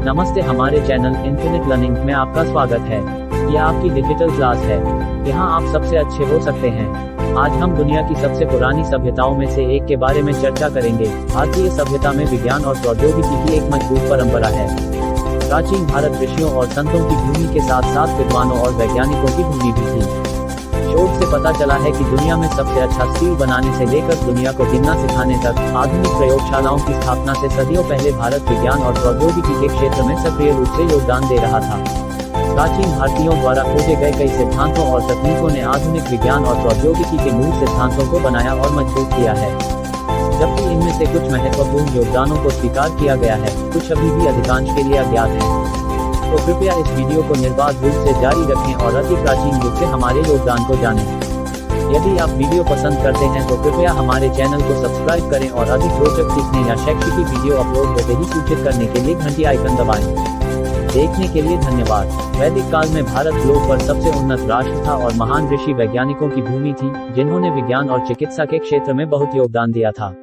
नमस्ते, हमारे channel infinite learning में आपका स्वागत है। यह आपकी डिजिटल क्लास है। यहाँ आप सबसे अच्छे हो सकते हैं। आज हम दुनिया की सबसे पुरानी सभ्यताओं में से एक के बारे में चर्चा करेंगे। भारतीय सभ्यता में विज्ञान और प्रौद्योगिकी की एक मजबूत परंपरा है। प्राचीन भारत ऋषियों और संतों की भूमि के साथ साथ विद्वानों और वैज्ञानिकों की भूमि भी थी। शोध से पता चला है कि दुनिया में सबसे अच्छा स्टील बनाने से लेकर दुनिया को गिनना सिखाने तक आधुनिक प्रयोगशालाओं की स्थापना से सदियों पहले भारत विज्ञान और प्रौद्योगिकी के क्षेत्र में सक्रिय रूप से योगदान दे रहा था। प्राचीन भारतीयों द्वारा खोजे गए कई सिद्धांतों और तकनीकों ने आधुनिक विज्ञान और प्रौद्योगिकी के मूल सिद्धांतों को बनाया और मजबूत किया है। जबकि इनमें से कुछ महत्वपूर्ण योगदानों को स्वीकार किया गया है, कुछ अभी भी अधिकांश के लिए अज्ञात है। तो कृपया इस वीडियो को निर्बाध रूप से जारी रखें और अति प्राचीन युग से हमारे योगदान को जानें। यदि आप वीडियो पसंद करते हैं तो कृपया हमारे चैनल को सब्सक्राइब करें और अधिक रोचक सीखने या शैक्षिक वीडियो अपलोड होते ही सूचित करने के लिए घंटी आइकन दबाएं। देखने के लिए धन्यवाद। वैदिक काल में भारत ग्लोब पर सबसे उन्नत राष्ट्र था और महान ऋषि वैज्ञानिकों की भूमि थी, जिन्होंने विज्ञान और चिकित्सा के क्षेत्र में बहुत योगदान दिया था।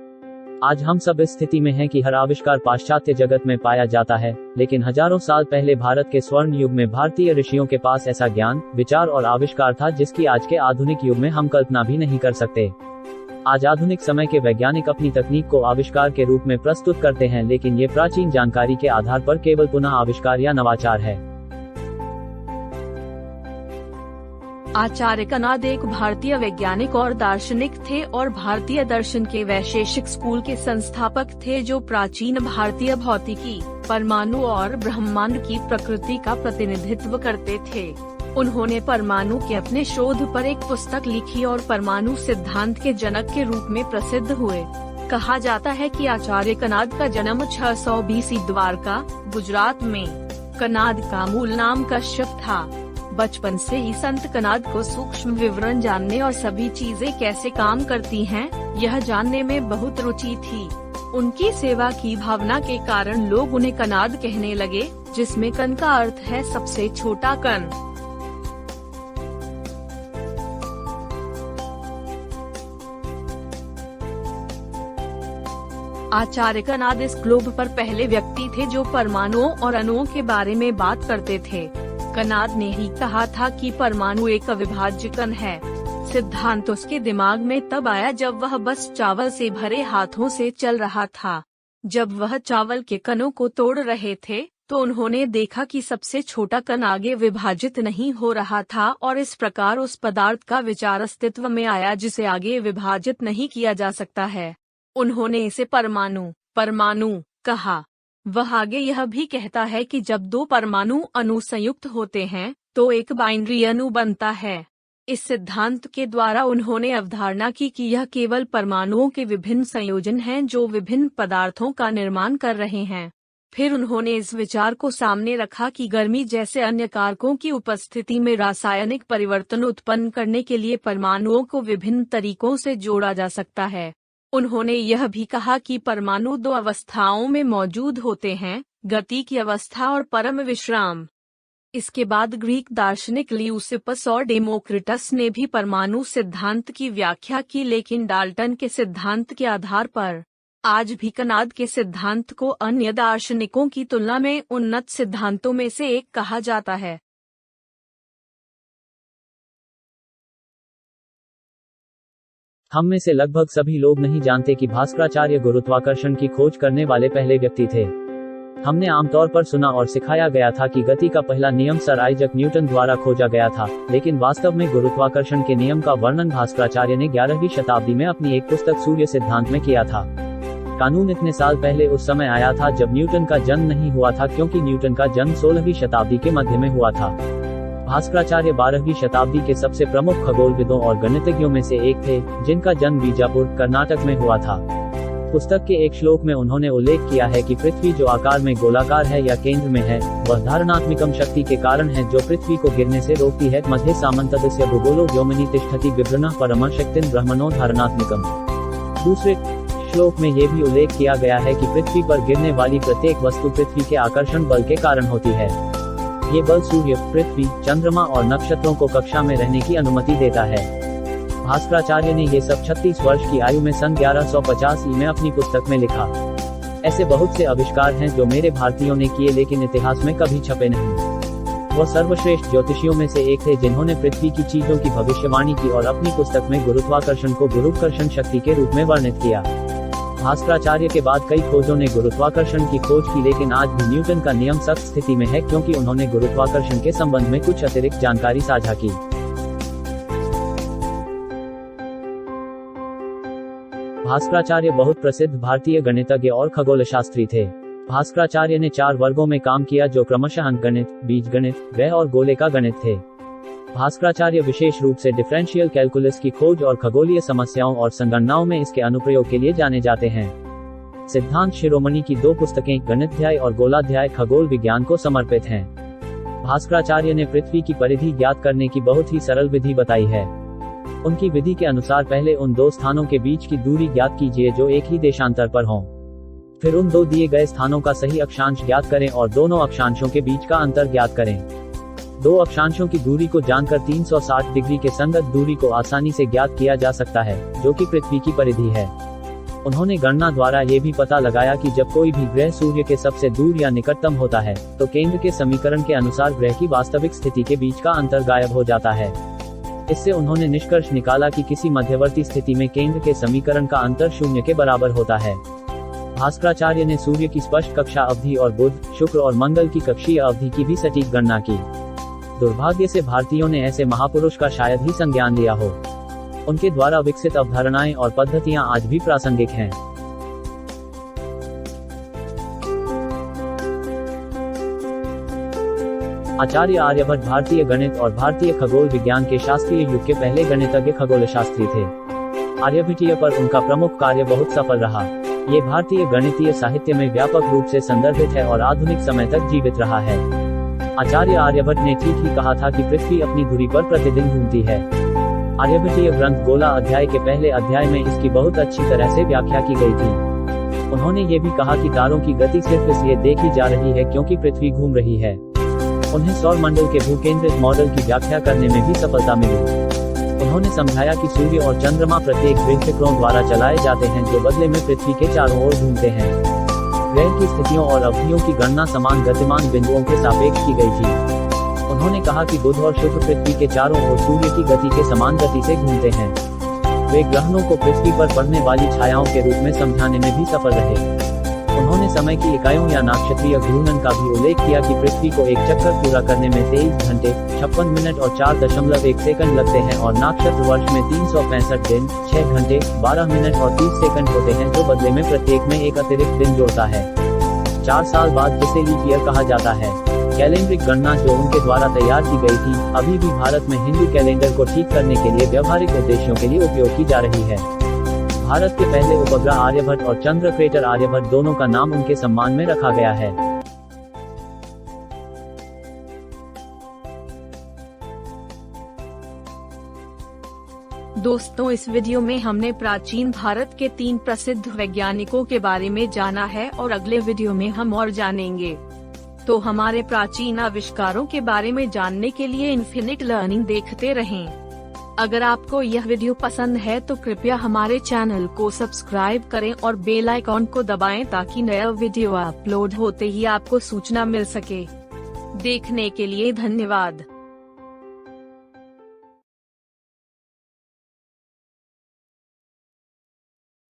आज हम सब इस स्थिति में हैं कि हर आविष्कार पाश्चात्य जगत में पाया जाता है, लेकिन हजारों साल पहले भारत के स्वर्ण युग में भारतीय ऋषियों के पास ऐसा ज्ञान, विचार और आविष्कार था जिसकी आज के आधुनिक युग में हम कल्पना भी नहीं कर सकते। आज आधुनिक समय के वैज्ञानिक अपनी तकनीक को आविष्कार के रूप में प्रस्तुत करते हैं, लेकिन ये प्राचीन जानकारी के आधार पर केवल पुनः आविष्कार या नवाचार है। आचार्य कनाद एक भारतीय वैज्ञानिक और दार्शनिक थे और भारतीय दर्शन के वैशेषिक स्कूल के संस्थापक थे, जो प्राचीन भारतीय भौतिकी, परमाणु और ब्रह्मांड की प्रकृति का प्रतिनिधित्व करते थे। उन्होंने परमाणु के अपने शोध पर एक पुस्तक लिखी और परमाणु सिद्धांत के जनक के रूप में प्रसिद्ध हुए। कहा जाता है कि आचार्य कनाद का जन्म 600 BC द्वारका, गुजरात में। कनाद का मूल नाम कश्यप था। बचपन से ही संत कनाद को सूक्ष्म विवरण जानने और सभी चीजें कैसे काम करती हैं, यह जानने में बहुत रुचि थी। उनकी सेवा की भावना के कारण लोग उन्हें कनाद कहने लगे, जिसमें कण का अर्थ है सबसे छोटा कण। आचार्य कनाद इस ग्लोब पर पहले व्यक्ति थे जो परमाणुओं और अणुओं के बारे में बात करते थे। कनाद ने ही कहा था कि परमाणु एक अविभाज्य कण है। सिद्धांत उसके दिमाग में तब आया जब वह बस चावल से भरे हाथों से चल रहा था। जब वह चावल के कणों को तोड़ रहे थे तो उन्होंने देखा कि सबसे छोटा कण आगे विभाजित नहीं हो रहा था और इस प्रकार उस पदार्थ का विचार अस्तित्व में आया जिसे आगे विभाजित नहीं किया जा सकता है। उन्होंने इसे परमाणु कहा। वह आगे यह भी कहता है कि जब दो परमाणु अणु संयुक्त होते हैं तो एक बाइनरी अणु बनता है। इस सिद्धांत के द्वारा उन्होंने अवधारणा की कि यह केवल परमाणुओं के विभिन्न संयोजन हैं जो विभिन्न पदार्थों का निर्माण कर रहे हैं। फिर उन्होंने इस विचार को सामने रखा कि गर्मी जैसे अन्य कारकों की उपस्थिति में रासायनिक परिवर्तन उत्पन्न करने के लिए परमाणुओं को विभिन्न तरीकों से जोड़ा जा सकता है। उन्होंने यह भी कहा कि परमाणु दो अवस्थाओं में मौजूद होते हैं, गति की अवस्था और परम विश्राम। इसके बाद ग्रीक दार्शनिक ल्यूसिपस और डेमोक्रिटस ने भी परमाणु सिद्धांत की व्याख्या की, लेकिन डाल्टन के सिद्धांत के आधार पर। आज भी कनाद के सिद्धांत को अन्य दार्शनिकों की तुलना में उन्नत सिद्धांतों में से एक कहा जाता है। हम में से लगभग सभी लोग नहीं जानते कि भास्कराचार्य गुरुत्वाकर्षण की खोज करने वाले पहले व्यक्ति थे। हमने आमतौर पर सुना और सिखाया गया था कि गति का पहला नियम सर आइजक न्यूटन द्वारा खोजा गया था, लेकिन वास्तव में गुरुत्वाकर्षण के नियम का वर्णन भास्कराचार्य ने 11वीं शताब्दी में अपनी एक पुस्तक सूर्य सिद्धांत में किया था। कानून इतने साल पहले उस समय आया था जब न्यूटन का जन्म नहीं हुआ था, क्योंकि न्यूटन का जन्म 16वीं शताब्दी के मध्य में हुआ था। भास्कराचार्य 12वीं शताब्दी के सबसे प्रमुख खगोलविदों और गणितज्ञों में से एक थे, जिनका जन्म बीजापुर, कर्नाटक में हुआ था। पुस्तक के एक श्लोक में उन्होंने उल्लेख किया है कि पृथ्वी जो आकार में गोलाकार है या केंद्र में है, वह धारणात्मकम शक्ति के कारण है जो पृथ्वी को गिरने से रोकती है। मध्ये सामंतस्य भूगोलो व्योमनि तिष्ठति विभ्रनः परमः शक्तिं ब्रह्मणो धारणात्मकम। दूसरे श्लोक में ये भी उल्लेख किया गया है कि पृथ्वी पर गिरने वाली प्रत्येक वस्तु पृथ्वी के आकर्षण बल के कारण होती है। ये बल सूर्य, पृथ्वी, चंद्रमा और नक्षत्रों को कक्षा में रहने की अनुमति देता है। भास्कराचार्य ने ये सब 36 वर्ष की आयु में सन 1185 में अपनी पुस्तक में लिखा। ऐसे बहुत से आविष्कार हैं जो मेरे भारतीयों ने किए लेकिन इतिहास में कभी छपे नहीं। वह सर्वश्रेष्ठ ज्योतिषियों में से एक थे जिन्होंने पृथ्वी की चीजों की भविष्यवाणी की और अपनी पुस्तक में गुरुत्वाकर्षण को गुरुत्वाकर्षण शक्ति के रूप में वर्णित किया। भास्कराचार्य के बाद कई खोजों ने गुरुत्वाकर्षण की खोज की, लेकिन आज भी न्यूटन का नियम सख्त स्थिति में है क्योंकि उन्होंने गुरुत्वाकर्षण के संबंध में कुछ अतिरिक्त जानकारी साझा की। भास्कराचार्य बहुत प्रसिद्ध भारतीय गणितज्ञ और खगोलशास्त्री थे। भास्कराचार्य ने 4 वर्गों में काम किया जो क्रमशः अंकगणित, बीजगणित, ग्रह और गोले का गणित थे। भास्कराचार्य विशेष रूप से डिफरेंशियल कैलकुलस की खोज और खगोलीय समस्याओं और संगणनाओं में इसके अनुप्रयोग के लिए जाने जाते हैं। सिद्धांत शिरोमणि की 2 पुस्तकें गणिताध्याय और गोलाध्याय खगोल विज्ञान को समर्पित हैं। भास्कराचार्य ने पृथ्वी की परिधि ज्ञात करने की बहुत ही सरल विधि बताई है। उनकी विधि के अनुसार पहले उन 2 स्थानों के बीच की दूरी ज्ञात कीजिए जो एक ही देशांतर पर हों। फिर उन 2 दिए गए स्थानों का सही अक्षांश ज्ञात करें और दोनों अक्षांशों के बीच का अंतर ज्ञात करें। 2 अक्षांशों की दूरी को जानकर 360 डिग्री के संगत दूरी को आसानी से ज्ञात किया जा सकता है, जो कि पृथ्वी की परिधि है। उन्होंने गणना द्वारा ये भी पता लगाया कि जब कोई भी ग्रह सूर्य के सबसे दूर या निकटतम होता है, तो केंद्र के समीकरण के अनुसार ग्रह की वास्तविक स्थिति के बीच का अंतर गायब हो जाता है। इससे उन्होंने निष्कर्ष निकाला कि किसी मध्यवर्ती स्थिति में केंद्र के समीकरण का अंतर 0 के बराबर होता है। भास्कराचार्य ने सूर्य की स्पष्ट कक्षा अवधि और बुध, शुक्र और मंगल की कक्षीय अवधि की भी सटीक गणना की। दुर्भाग्य से भारतीयों ने ऐसे महापुरुष का शायद ही संज्ञान लिया हो। उनके द्वारा विकसित अवधारणाएं और पद्धतियां आज भी प्रासंगिक हैं। आचार्य आर्यभट्ट भारतीय गणित और भारतीय खगोल विज्ञान के शास्त्रीय युग के पहले गणितज्ञ खगोलशास्त्री थे। आर्यभट्टीय पर उनका प्रमुख कार्य बहुत सफल रहा। ये भारतीय गणितीय साहित्य में व्यापक रूप से संदर्भित है और आधुनिक समय तक जीवित रहा है। आचार्य आर्यभट्ट ने ठीक ही कहा था कि पृथ्वी अपनी धुरी पर प्रतिदिन घूमती है। आर्यभट्टीय ग्रंथ गोला अध्याय के पहले अध्याय में इसकी बहुत अच्छी तरह से व्याख्या की गई थी। उन्होंने ये भी कहा कि तारों की गति सिर्फ इसलिए देखी जा रही है क्योंकि पृथ्वी घूम रही है। उन्हें सौर मंडल के भूकेंद्रित मॉडल की व्याख्या करने में भी सफलता मिली। उन्होंने समझाया कि सूर्य और चंद्रमा प्रत्येक ग्रहों द्वारा चलाए जाते हैं जो बदले में पृथ्वी के चारों ओर घूमते हैं। ग्रह की स्थितियों और अवधियों की गणना समान गतिमान बिंदुओं के सापेक्ष की गई थी। उन्होंने कहा कि बुध और शुक्र पृथ्वी के चारों ओर सूर्य की गति के समान गति से घूमते हैं। वे ग्रहणों को पृथ्वी पर पड़ने वाली छायाओं के रूप में समझाने में भी सफल रहे। उन्होंने समय की इकाइयों या नाक्षत्रीय घूर्णन का भी उल्लेख किया कि पृथ्वी को एक चक्कर पूरा करने में 23 घंटे 56 मिनट और 4.1 सेकंड लगते हैं और नाक्षत्र वर्ष में 365 दिन 6 घंटे 12 मिनट और 30 सेकंड होते हैं, जो बदले में प्रत्येक में एक अतिरिक्त दिन जोड़ता है। 4 साल बाद जिसे लीप ईयर कहा जाता है। कैलेंडरिक गणना जो उनके द्वारा तैयार की गई थी, अभी भी भारत में हिंदू कैलेंडर को ठीक करने के लिए व्यवहारिक उद्देश्यों के लिए उपयोग की जा रही है। भारत के पहले उपग्रह आर्यभट्ट और चंद्र क्रेटर आर्यभट्ट दोनों का नाम उनके सम्मान में रखा गया है। दोस्तों, इस वीडियो में हमने प्राचीन भारत के 3 प्रसिद्ध वैज्ञानिकों के बारे में जाना है और अगले वीडियो में हम और जानेंगे। तो हमारे प्राचीन आविष्कारों के बारे में जानने के लिए इन्फिनिट लर्निंग देखते रहें। अगर आपको यह वीडियो पसंद है तो कृपया हमारे चैनल को सब्सक्राइब करें और बेल आइकॉन को दबाएं ताकि नया वीडियो अपलोड होते ही आपको सूचना मिल सके। देखने के लिए धन्यवाद।